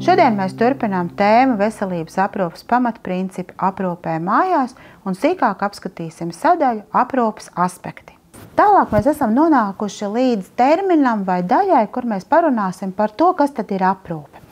Šodien mēs turpinām tēmu veselības aprūpes pamatprincipi aprūpē mājās un sīkāk apskatīsim sadaļu aprūpes aspekti. Tālāk mēs esam nonākuši līdz terminam vai daļai, kur mēs parunāsim par to, kas tad ir aprūpe.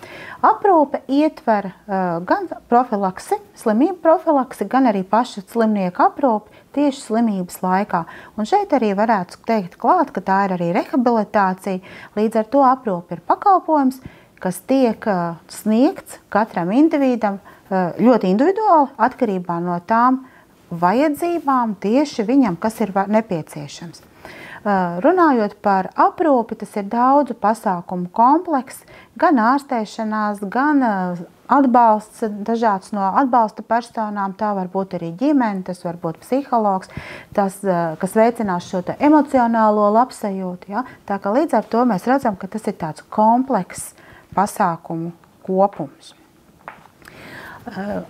Aprūpe ietver gan profilaksi, slimību profilaksi, gan arī pašu slimnieku aprūpi tieši slimības laikā. Un šeit arī varētu teikt klāt, ka tā ir arī rehabilitācija. Līdz ar to aprūpe ir pakalpojums, kas tiek sniegts katram individam ļoti individuāli, atkarībā no tām vajadzībām tieši viņam, kas ir nepieciešams. Runājot par aprūpi, tas ir daudzu pasākumu komplekss, gan ārstēšanās, gan atbalsts, dažāds no atbalsta personām, tā var būt arī ģimene, tas var būt psihologs, tas, kas veicinās šo emocionālo labsajūtu. Ja? Tā kā līdz ar to mēs redzam, ka tas ir tāds komplekss pasākumu kopums.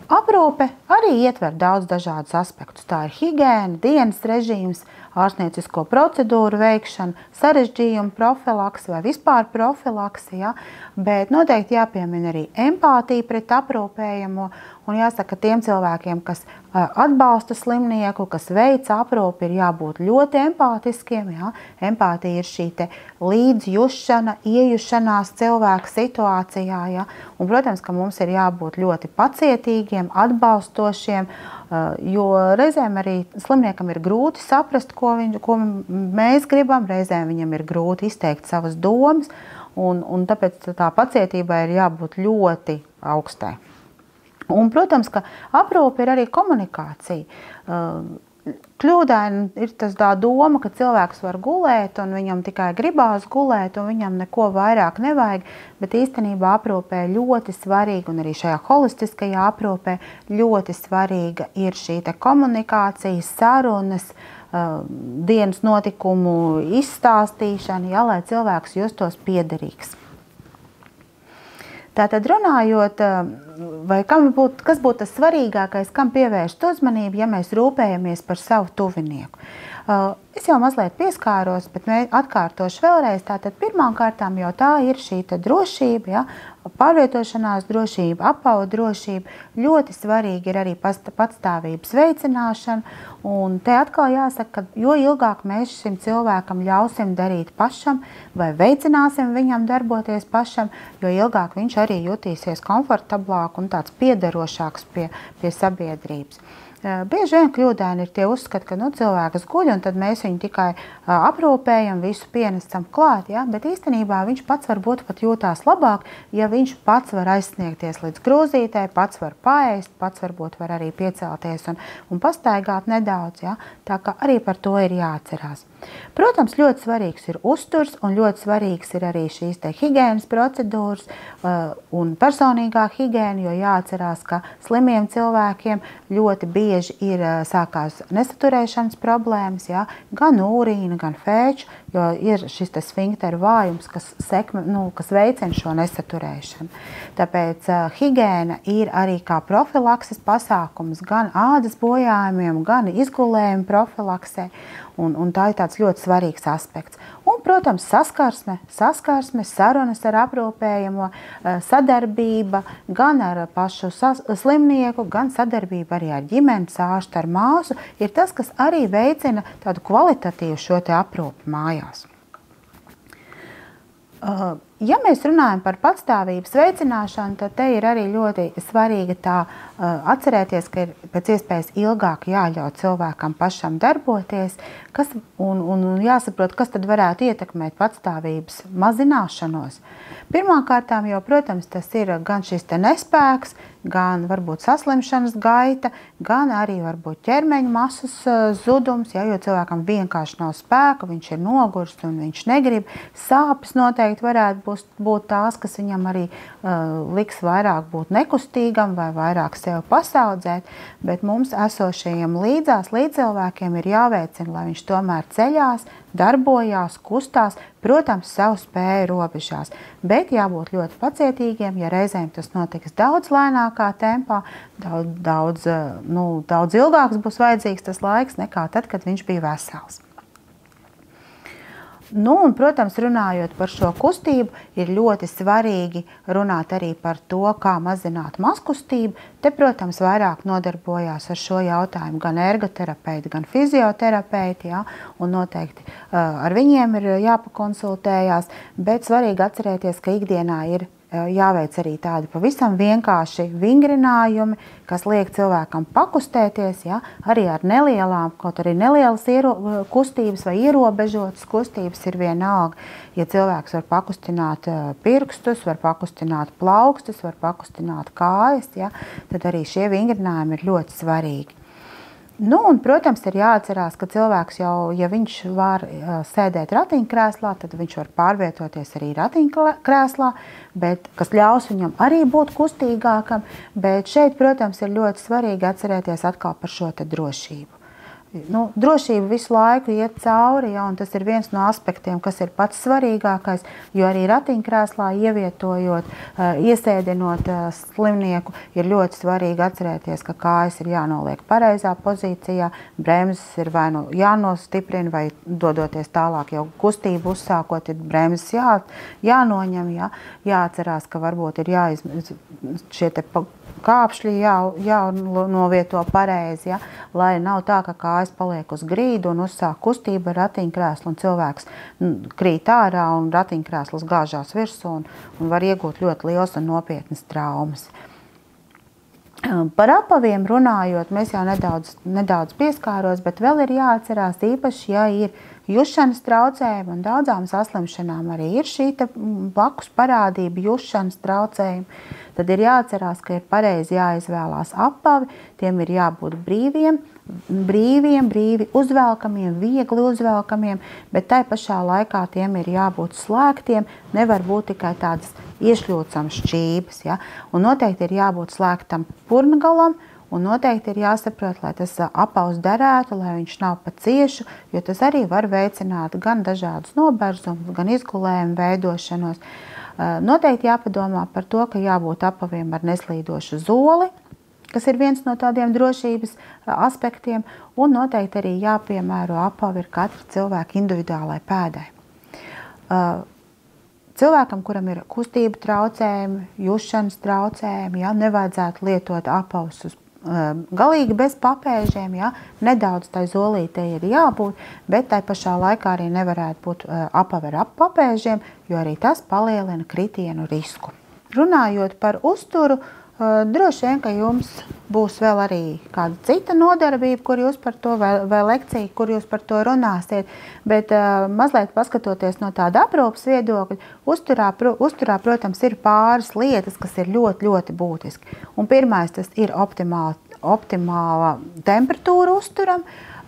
Aprūpe arī ietver daudz dažādus aspektus. Tā ir higēna, dienas režīms, ārstniecisko procedūru veikšana, sarežģījumu profilaks vai vispār profilaksi, ja? Bet noteikti jāpiemina arī empātija pret aprūpējamo. Un jāsaka, tiem cilvēkiem, kas atbalsta slimnieku, kas veic aprūpi, ir jābūt ļoti empātiskiem. Ja? Empātija ir šī līdzjušana, iejušanās cilvēka situācijā. Ja? Un, protams, ka mums ir jābūt ļoti pacietīgiem, atbalstošiem, jo reizēm arī slimniekam ir grūti saprast, ko mēs gribam, reizēm viņam ir grūti izteikt savas domas, un tāpēc tā pacietībai ir jābūt ļoti augstai. Un, protams, ka aprūpe ir arī komunikācija. Kļūdaini ir tas tā doma, ka cilvēks var gulēt un viņam tikai gribās gulēt un viņam neko vairāk nevajag, bet īstenībā aprūpē ļoti svarīga un arī šajā holistiskajā aprūpē ļoti svarīga ir šī komunikācija, sarunas, dienas notikumu izstāstīšana, ja, lai cilvēks justos piederīgs. Tātad runājot, vai kas būtu tas svarīgākais, kam pievērst uzmanību, ja mēs rūpējamies par savu tuvinieku. Es jau mazliet pieskāros, bet atkārtošu vēlreiz. Tātad pirmām kārtām jau tā ir šī drošība, ja, pārvietošanās drošība, apavu drošība. Ļoti svarīgi ir arī patstāvības veicināšana. Un te atkal jāsaka, ka jo ilgāk mēs šim cilvēkam ļausim darīt pašam vai veicināsim viņam darboties pašam, jo ilgāk viņš arī jutīsies komfortablāk un tāds piederošāks pie sabiedrības. Bieži vien kļūdaini ir tie uzskati, ka cilvēks guļ un tad mēs viņu tikai aprūpējam, visu pienesam klāt, ja? Bet īstenībā viņš pats varbūt pat jūtās labāk, ja viņš pats var aizsniegties līdz krūzītei, pats var paēst, pats varbūt var arī piecelties un pastaigāt nedaudz, ja? Tā kā arī par to ir jāatcerās. Protams, ļoti svarīgs ir uzturs un ļoti svarīgs ir arī šīs higienas procedūras un personīgā higēna, jo jāatcerās, ka slimiem cilvēkiem ļoti bieži sākās nesaturēšanas problēmas, ja? Gan urīna, gan fēču, jo ir šis sfinkteru vājums, kas veicina šo nesaturēšanu. Tāpēc higēna ir arī kā profilakses pasākums gan ādas bojājumiem, gan izgulējuma profilaksē. Un tā ir tāds ļoti svarīgs aspekts. Un, protams, saskarsme, sarunas ar aprūpējamo, sadarbība gan ar pašu slimnieku, gan sadarbība arī ar ģimenes ārstu, ar māsu, ir tas, kas arī veicina tādu kvalitatīvu šo aprūpi mājās. Ja mēs runājam par patstāvības veicināšanu, tad te ir arī ļoti svarīgi atcerēties, ka ir pēc iespējas ilgāk jāļauj cilvēkam pašam darboties, un jāsaprot, kas tad varētu ietekmēt patstāvības mazināšanos. Pirmkārtām jau, protams, tas ir gan šis nespēks, gan varbūt saslimšanas gaita, gan arī varbūt ķermeņa masas zudums, ja, jo cilvēkam vienkārši nav spēka, viņš ir nogursts un viņš negrib. Sāpes noteikti varētu būt tās, kas viņam arī liks vairāk būt nekustīgam vai vairāk sev pasaudzēt, bet mums esošajiem līdzcilvēkiem ir jāveicina, lai viņš tomēr ceļās, darbojās, kustās, protams, savu spēju robežās, bet jābūt ļoti pacietīgiem, ja reizēm tas notiks daudz lēnākā tempā, daudz ilgāks būs vajadzīgs tas laiks nekā tad, kad viņš bija vesels. Un, protams, runājot par šo kustību, ir ļoti svarīgi runāt arī par to, kā mazināt mazkustību. Te, protams, vairāk nodarbojās ar šo jautājumu gan ergoterapeiti, gan fizioterapeiti, ja, un noteikti ar viņiem ir jāpakonsultējās, bet svarīgi atcerēties, ka ikdienā ir jāveic arī tādi pavisam vienkārši vingrinājumi, kas liek cilvēkam pakustēties, ja, arī ar nelielām, kaut arī nelielas kustības vai ierobežotas kustības ir vienalga. Ja cilvēks var pakustināt pirkstus, var pakustināt plaukstus, var pakustināt kājas, ja, tad arī šie vingrinājumi ir ļoti svarīgi. Un, protams, ir jāatcerās, ka cilvēks jau, ja viņš var sēdēt ratiņkrēslā, tad viņš var pārvietoties arī ratiņkrēslā, bet, kas ļaus viņam arī būt kustīgākam, bet šeit, protams, ir ļoti svarīgi atcerēties atkal par šo te drošību. Drošība visu laiku iet cauri, ja, un tas ir viens no aspektiem, kas ir pats svarīgākais, jo arī ratiņkrēslā ievietojot, iesēdinot slimnieku, ir ļoti svarīgi atcerēties, ka kājas ir jānoliek pareizā pozīcijā, bremzes ir vai nu jānostiprina, vai dodoties tālāk jau kustību uzsākot, ir bremzes jānoņem, ja, jāatcerās, ka varbūt ir šie te kāpšļi jānovieto pareizi, ja, lai nav tā, ka kājas paliek uz grīdu un uzsāk kustību ar ratiņkrēslu un cilvēks krīt ārā un ratiņkrēsls gāžās virsū un var iegūt ļoti liels un nopietnas traumas. Par apaviem runājot, mēs jau nedaudz pieskāros, bet vēl ir jāatcerās īpaši, ja ir jušanas traucējumi, un daudzām saslimšanām arī ir šī blakus parādība jušanas traucējumi, tad ir jāatcerās, ka ir pareizi jāizvēlās apavi, tiem ir jābūt brīvi uzvelkamiem, viegli uzvelkamiem, bet tai pašā laikā tiem ir jābūt slēgtiem, nevar būt tikai tādas iešļūcamas šķības, ja? Un noteikti ir jābūt slēgtam purngalam, un noteikti ir jāsaprot, lai tas apavs derētu, lai viņš nav pa ciešu, jo tas arī var veicināt gan dažādus noberzumus, gan izgulējumu veidošanos. Noteikti jāpadomā par to, ka jābūt apaviem ar neslīdošu zoli, kas ir viens no tādiem drošības aspektiem, un noteikti arī jāpiemēro apavi ir katra cilvēka individuālai pēdai. Cilvēkam, kuram ir kustību traucējumi, jušanas traucējumi, ja, nevajadzētu lietot apavus uz galīgi bez papēžiem, ja, nedaudz tai zolītei ir jābūt, bet tai pašā laikā arī nevarētu būt apavi ar papēžiem, jo arī tas palielina kritienu risku. Runājot par uzturu, droši vien, ka jums būs vēl arī kāda cita nodarbība, kur jūs par to, vai lekcija, kur jūs par to runāsiet, bet mazliet paskatoties no tāda aprūpas viedokļa, uzturā, protams, ir pāris lietas, kas ir ļoti, ļoti būtiski. Un pirmais, tas ir optimāla temperatūra uzturam,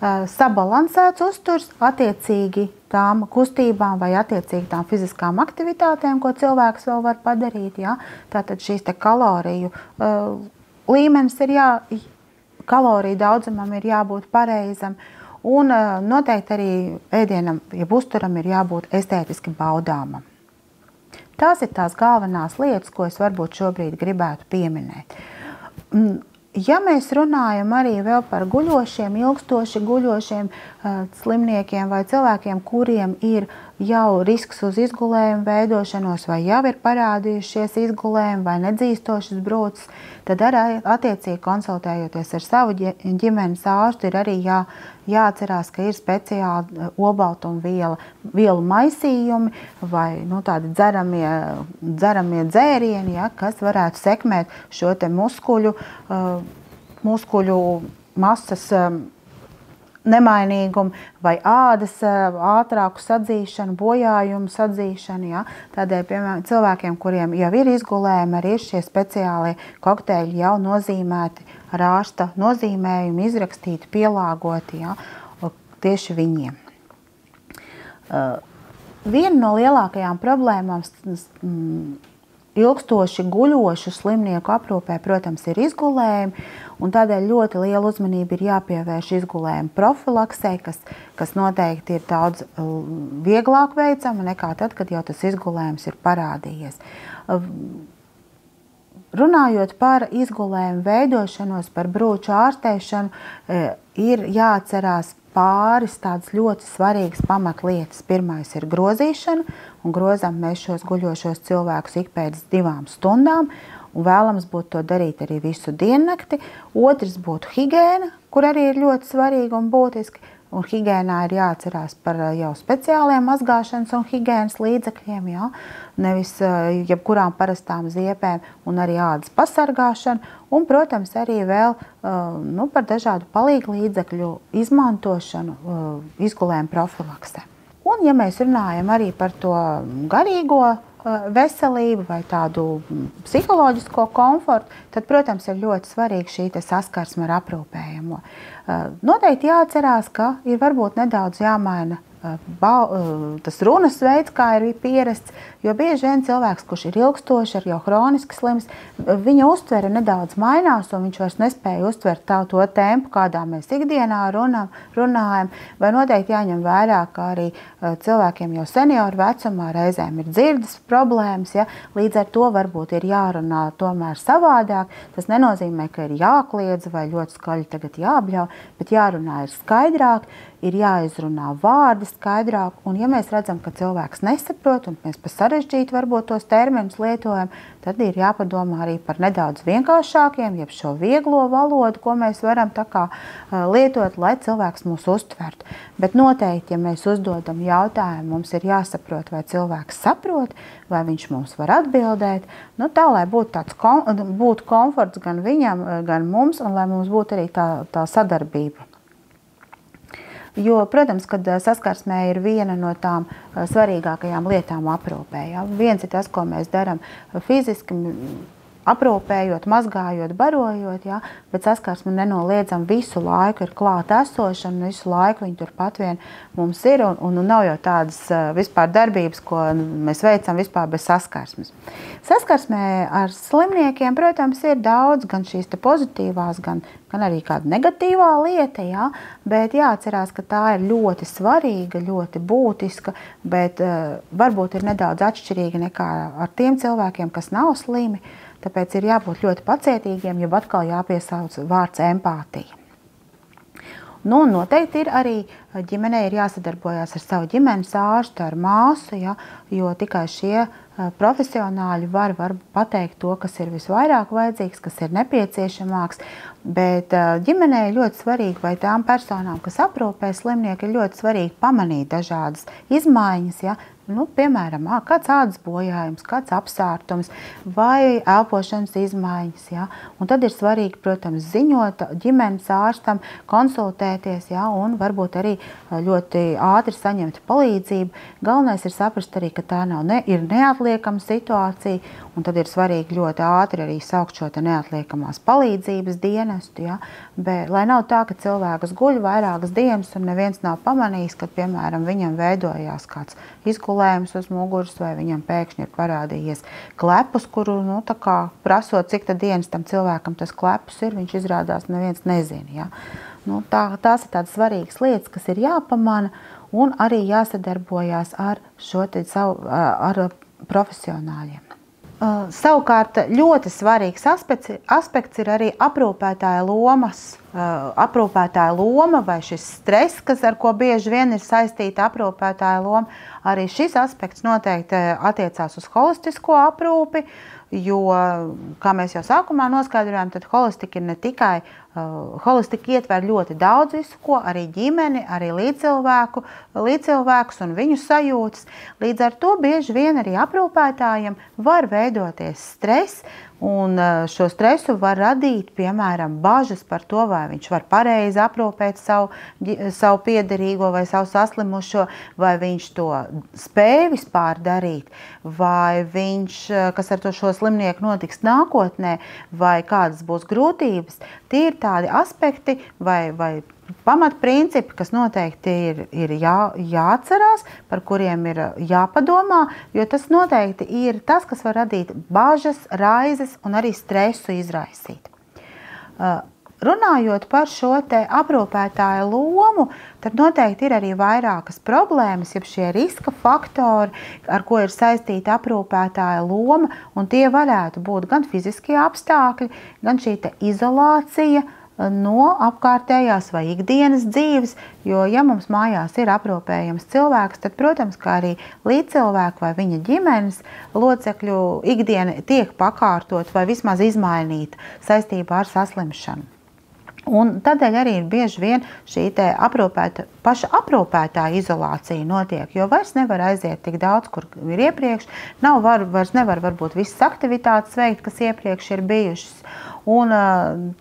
sabalansēts uzturs attiecīgi tām kustībām vai attiecīgi tām fiziskām aktivitātēm, ko cilvēks vēl var padarīt. Ja? Tātad šīs te kaloriju līmenis kaloriju daudzumam ir jābūt pareizam, un noteikti arī ēdienam, jeb uzturam ir jābūt estētiski baudāmam. Tās ir tās galvenās lietas, ko es varbūt šobrīd gribētu pieminēt. Ja mēs runājam arī vēl par guļošiem, ilgstoši guļošiem slimniekiem vai cilvēkiem, kuriem ir jau risks uz izgulējumu veidošanos vai jau ir parādījušies izgulējumi vai nedzīstošas brūces, tad arī attiecīgi konsultējoties ar savu ģimenes ārstu ir arī jāatcerās, ka ir speciāli olbaltumvielu maisījumi vai tādi dzeramie dzērieni, ja, kas varētu sekmēt šo te muskuļu masas nemainīgumu vai ādas ātrāku sadzīšanu, bojājumu sadzīšanu. Ja? Tādēļ, piemēram, cilvēkiem, kuriem jau ir izgulējumi, arī ir šie speciālie kokteļi jau nozīmēti ar ārsta nozīmējumu, izrakstīti, pielāgoti, ja? Tieši viņiem. Viena no lielākajām problēmām ilgstoši guļošu slimnieku aprūpē, protams, ir izgulējumi, un tādēļ ļoti liela uzmanība ir jāpievērš izgulējumu profilaksei, kas noteikti ir daudz vieglāk veicama nekā tad, kad jau tas izgulējums ir parādījies. Runājot par izgulējumu veidošanos, par brūču ārstēšanu, ir jāatcerās pāris tādas ļoti svarīgas pamatlietas. Pirmais ir grozīšana, un grozām mēs šos guļošos cilvēkus ik pēc 2 stundām, un vēlams būtu to darīt arī visu diennakti. Otrs būtu higēna, kur arī ir ļoti svarīga un būtiski. Un higēnā ir jāatcerās par jau speciāliem mazgāšanas un higēnas līdzekļiem, jā? Nevis jebkurām parastām ziepēm, un arī ādas pasargāšanu. Un, protams, arī vēl par dažādu palīgu līdzekļu izmantošanu izgulējuma profilaksē. Un, ja mēs runājam arī par to garīgo veselību vai tādu psiholoģisko komfortu, tad, protams, ir ļoti svarīgi šī saskarsme ar aprūpējamo. Noteikti jāatcerās, ka ir varbūt nedaudz jāmaina tas runas veids, kā ir pierasts, jo bieži vien cilvēks, kurš ir ilgstoši, ir jau hroniski slims, viņa uztvere nedaudz mainās, un viņš vairs nespēja uztvert to tempu, kādā mēs ikdienā runājam, vai noteikti jāņem vērā, ka arī cilvēkiem jau senioru vecumā reizēm ir dzirdes problēmas, ja? Līdz ar to varbūt ir jārunā tomēr savādāk. Tas nenozīmē, ka ir jākliedz vai ļoti skaļi tagad jābļauj, bet jārunā ir skaidrāk, ir jāizrunā vārdi skaidrāk, un ja mēs redzam, ka cilvēks nesaprot, un mēs pa sarežģītu varbūt tos terminus lietojam, tad ir jāpadomā arī par nedaudz vienkāršākiem, jeb šo vieglo valodu, ko mēs varam tā kā lietot, lai cilvēks mūs uztvertu. Bet noteikti, ja mēs uzdodam jautājumu, mums ir jāsaprot, vai cilvēks saprot, vai viņš mums var atbildēt, tā, lai būtu komforts gan viņam, gan mums, un lai mums būtu arī tā sadarbība. Jo, protams, kad saskarsmē ir viena no tām svarīgākajām lietām aprūpē. Ja? Viens ir tas, ko mēs darām fiziski, aprūpējot, mazgājot, barojot, ja? Bet saskarsme nenoliedzam visu laiku ir klāt esošana, un visu laiku viņi turpat vien mums ir, un nav jau tādas vispār darbības, ko mēs veicam vispār bez saskarsmes. Saskarsmē ar slimniekiem, protams, ir daudz gan šīs pozitīvās, gan arī kāda negatīvā lieta, ja? Bet jāatcerās, ka tā ir ļoti svarīga, ļoti būtiska, bet varbūt ir nedaudz atšķirīga nekā ar tiem cilvēkiem, kas nav slimi. Tāpēc ir jābūt ļoti pacietīgiem, jo atkal jāpiesauc vārds empātija. Noteikti ir arī ģimenei ir jāsadarbojās ar savu ģimenes ārstu, ar māsu, ja, jo tikai šie profesionāļi var pateikt to, kas ir visvairāk vajadzīgs, kas ir nepieciešamāks, bet ģimenei ļoti svarīgi, vai tām personām, kas aprūpē slimnieku, ir ļoti svarīgi pamanīt dažādas izmaiņas, ja, piemēram, kāds ādas bojājums, kāds apsārtums vai elpošanas izmaiņas. Ja? Un tad ir svarīgi, protams, ziņot ģimenes ārstam, konsultēties, ja? Un varbūt arī ļoti ātri saņemt palīdzību. Galvenais ir saprast arī, ka tā ir neatliekama situācija, un tad ir svarīgi ļoti ātri arī saukt šo neatliekamās palīdzības dienestu. Ja? Bet, lai nav tā, ka cilvēks guļ vairākas dienas un neviens nav pamanījis, ka, piemēram, viņam veidojās kāds izgulējums uz muguras, vai viņam pēkšņi ir parādījies klepus, kuru, tā kā prasot, cik tad dienas tam cilvēkam tas klepus ir, viņš izrādās neviens nezina. Ja? Tās ir tādas svarīgas lietas, kas ir jāpamana, un arī jāsadarbojās ar ar profesionāļiem. Savukārt ļoti svarīgs aspekts ir arī aprūpētāja loma vai šis stress, ar ko bieži vien ir saistīta aprūpētāja loma. Arī šis aspekts noteikti attiecās uz holistisko aprūpi, jo, kā mēs jau sākumā noskaidrojām, tad holistika ir ne tikai, holistika ietver ļoti daudz visu, ko arī ģimeni, arī līdzcilvēkus un viņu sajūtas. Līdz ar to bieži vien arī aprūpētājiem var veidoties stress, un šo stresu var radīt, piemēram, bažas par to, vai viņš var pareizi aprūpēt savu piederīgo vai savu saslimušo, vai viņš to spēj vispār darīt, vai viņš, kas ar šo slimnieku notiks nākotnē, vai kādas būs grūtības. Tie ir tādi aspekti vai pamatprincipi, kas noteikti ir jāatcerās, par kuriem ir jāpadomā, jo tas noteikti ir tas, kas var radīt bažas, raizes un arī stresu izraisīt. Runājot par šo aprūpētāju lomu, tad noteikti ir arī vairākas problēmas, jeb šie riska faktori, ar ko ir saistīta aprūpētāja loma, un tie varētu būt gan fiziskie apstākļi, gan šī izolācija, no apkārtējās vai ikdienas dzīves, jo, ja mums mājās ir aprūpējams cilvēks, tad, protams, kā arī līdzcilvēku vai viņa ģimenes locekļu ikdiena tiek pakārtot vai vismaz izmainīta saistībā ar saslimšanu. Un tādēļ arī ir bieži vien šī paša aprūpētāja izolācija notiek, jo vairs nevar aiziet tik daudz, kur ir iepriekš, vairs nevar varbūt visas aktivitātes veikt, kas iepriekš ir bijušas, un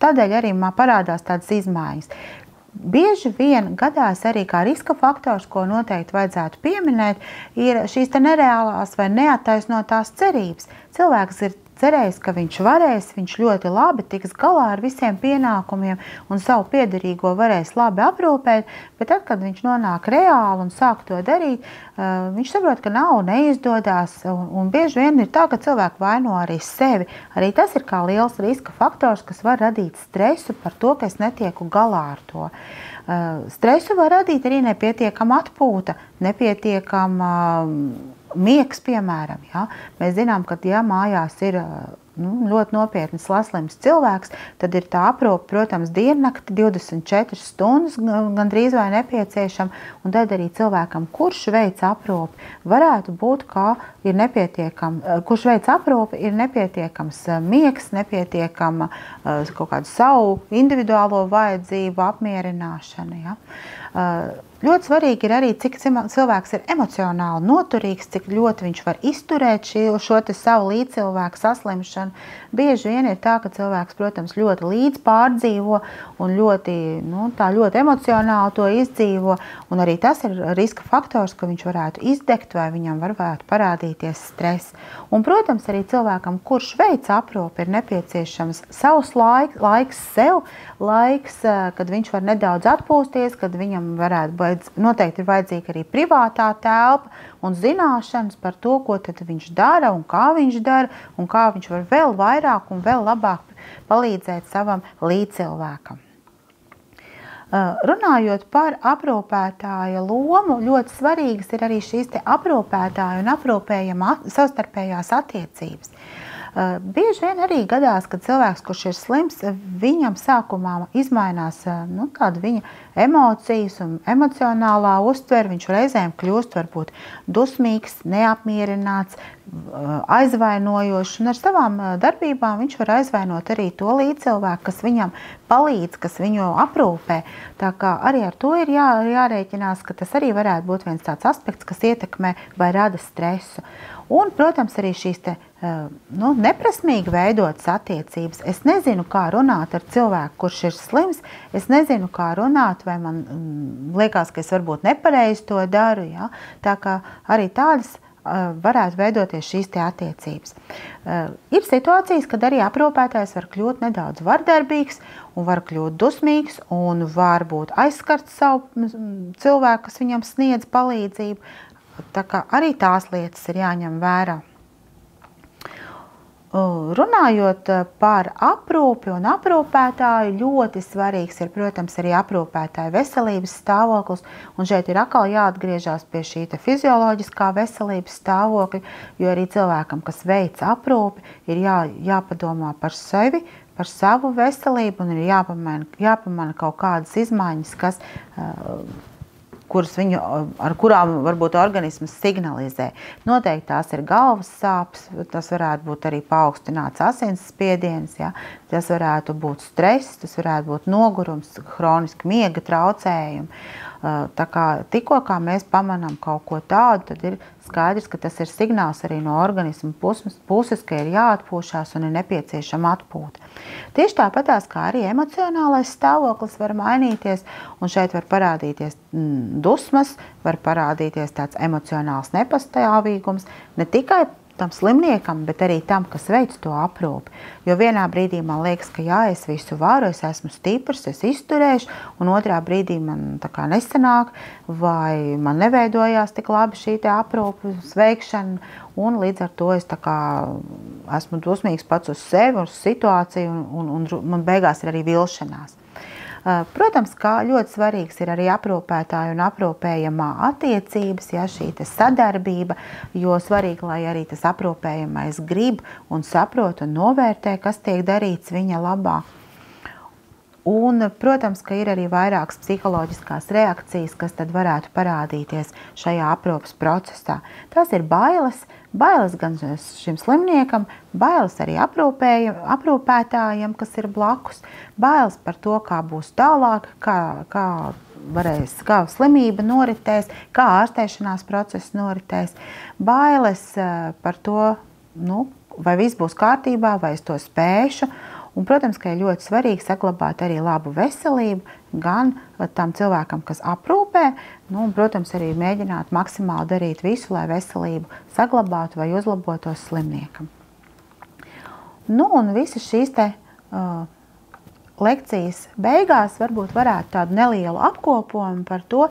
tādēļ arī parādās tādas izmaiņas. Bieži vien gadās arī kā riska faktors, ko noteikti vajadzētu pieminēt, ir šīs te nereālās vai neattaisnotās cerības. Cilvēks ir cerējis, ka viņš ļoti labi tiks galā ar visiem pienākumiem un savu piederīgo varēs labi aprūpēt, bet tad, kad viņš nonāk reāli un sāk to darīt, viņš saprot, ka neizdodas, un bieži vien ir tā, ka cilvēki vaino arī sevi. Arī tas ir kā liels riska faktors, kas var radīt stresu par to, ka es netieku galā ar to. Stresu var radīt arī nepietiekama atpūta, nepietiekama miegs, piemēram. Ja? Mēs zinām, ka ja mājās ir ļoti nopietni saslims cilvēks, tad ir tā aprūpe, protams, diennakti 24 stundas gandrīz vai nepieciešama, un tad arī cilvēkam, kurš veic aprūpi, varētu būt, kurš veic aprūpi, ir nepietiekams miegs, nepietiekama kaut kādu savu individuālo vajadzību apmierināšana. Ja? Ļoti svarīgi ir arī, cik cilvēks ir emocionāli noturīgs, cik ļoti viņš var izturēt šo savu līdzcilvēku saslimšanu. Bieži vien ir tā, ka cilvēks, protams, ļoti līdz pārdzīvo un ļoti emocionāli to izdzīvo, un arī tas ir riska faktors, ka viņš varētu izdegt vai viņam varētu parādīties stress. Un, protams, arī cilvēkam, kurš veic aprūpi, ir nepieciešams savs laiks sev, laiks, kad viņš var nedaudz atpūsties, kad viņam noteikti ir vajadzīga arī privātā telpa un zināšanas par to, ko tad viņš dara un kā viņš var vēl vairāk un vēl labāk palīdzēt savam līdzcilvēkam. Runājot par aprūpētāja lomu, ļoti svarīgas ir arī šīs aprūpētāja un aprūpējama savstarpējās attiecības. Bieži vien arī gadās, kad cilvēks, kurš ir slims, viņam sākumā izmainās tāda viņa emocijas un emocionālā uztvere. Viņš reizēm kļūst varbūt dusmīgs, neapmierināts, aizvainojošs, un ar savām darbībām viņš var aizvainot arī to līdzcilvēku, kas viņam palīdz, kas viņu aprūpē. Tā kā arī ar to ir jārēķinās, ka tas arī varētu būt viens tāds aspekts, kas ietekmē vai rada stresu. Un, protams, arī šīs neprasmīgi veidotas attiecības. Es nezinu, kā runāt ar cilvēku, kurš ir slims. Es nezinu, kā runāt, vai man liekas, ka es varbūt nepareizi to daru. Ja? Tā kā arī tādas varētu veidoties šīs attiecības. Ir situācijas, kad arī aprūpētājs var kļūt nedaudz vardarbīgs un var kļūt dusmīgs un varbūt aizskart savu cilvēku, kas viņam sniedz palīdzību. Tā kā arī tās lietas ir jāņem vērā. Runājot par aprūpi un aprūpētāju, ļoti svarīgs ir, protams, arī aprūpētāja veselības stāvoklis, un šeit ir atkal jāatgriežas pie šī fizioloģiskā veselības stāvokļa, jo arī cilvēkam, kas veic aprūpi, ir jāpadomā par sevi, par savu veselību, un ir jāpamana kaut kādas izmaiņas, ar kurām varbūt organisms signalizē. Noteikti tās ir galvas sāpes, tas varētu būt arī paaugstināts asinsspiediens, ja? Tas varētu būt stress, tas varētu būt nogurums, hroniski miega traucējumi. Tā kā tikko mēs pamanām kaut ko tādu, tad ir skaidrs, ka tas ir signāls arī no organisma puses, ka ir jāatpūšās un ir nepieciešama atpūta. Tieši tāpatās, kā arī emocionālais stāvoklis var mainīties, un šeit var parādīties dusmas, var parādīties tāds emocionāls nepastāvīgums, ne tikai tam slimniekam, bet arī tam, kas veic to aprūpi. Jo vienā brīdī man liekas, ka jā, es visu varu, es esmu stiprs, es izturēšu, un otrā brīdī man tā kā nesanāk, vai man neveidojās tik labi šī aprūpes veikšana, un līdz ar to es tā kā esmu dusmīgs pats uz sevi, uz situāciju, un man beigās ir arī vilšanās. Protams, kā ļoti svarīgs ir arī aprūpētāju un aprūpējamā attiecības, ja, šī sadarbība, jo svarīgi, lai arī tas aprūpējamais grib un saprot un novērtē, kas tiek darīts viņa labā. Un, protams, ka ir arī vairākas psiholoģiskās reakcijas, kas tad varētu parādīties šajā aprūpes procesā. Tās ir bailes gan šim slimniekam, bailes arī aprūpētājiem, kas ir blakus, bailes par to, kā būs tālāk, kā slimība noritēs, kā ārstēšanās process noritēs, bailes par to, vai viss būs kārtībā, vai es to spēšu. Un, protams, ka ir ļoti svarīgi saglabāt arī labu veselību gan tam cilvēkam, kas aprūpē, un, protams, arī mēģināt maksimāli darīt visu, lai veselību saglabātu vai uzlabotos slimniekam. Un visas šīs lekcijas beigās varbūt varētu tādu nelielu apkopojumu par to,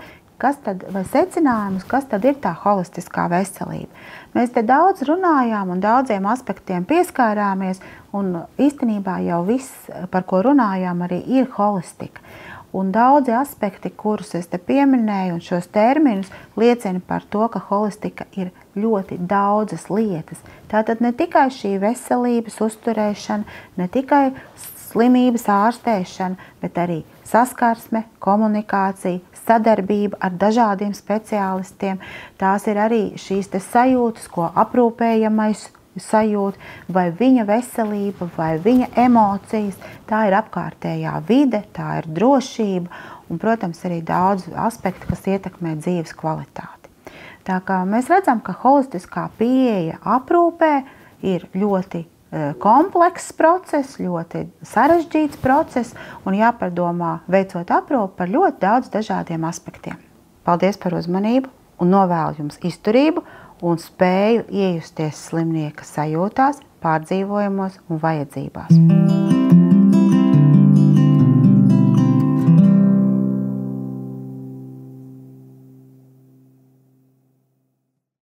vai secinājumus, kas tad ir tā holistiskā veselība. Mēs te daudz runājām un daudziem aspektiem pieskārāmies, un īstenībā jau viss, par ko runājām, arī ir holistika. Un daudzi aspekti, kurus es te pieminēju, un šos terminus liecina par to, ka holistika ir ļoti daudzas lietas. Tātad ne tikai šī veselības uzturēšana, ne tikai slimības ārstēšana, bet arī saskarsme, komunikācija, sadarbība ar dažādiem speciālistiem. Tās ir arī šīs te sajūtas, ko aprūpējamais sajūt, vai viņa veselība, vai viņa emocijas. Tā ir apkārtējā vide, tā ir drošība un, protams, arī daudz aspektu, kas ietekmē dzīves kvalitāti. Tā kā mēs redzam, ka holistiskā pieeja aprūpē ir ļoti komplekss process, ļoti sarežģīts process un jāpadomā, veicot aprūpi par ļoti daudz dažādiem aspektiem. Paldies par uzmanību un novēlu jums izturību un spēju iejusties slimnieka sajūtās, pārdzīvojumos un vajadzībās.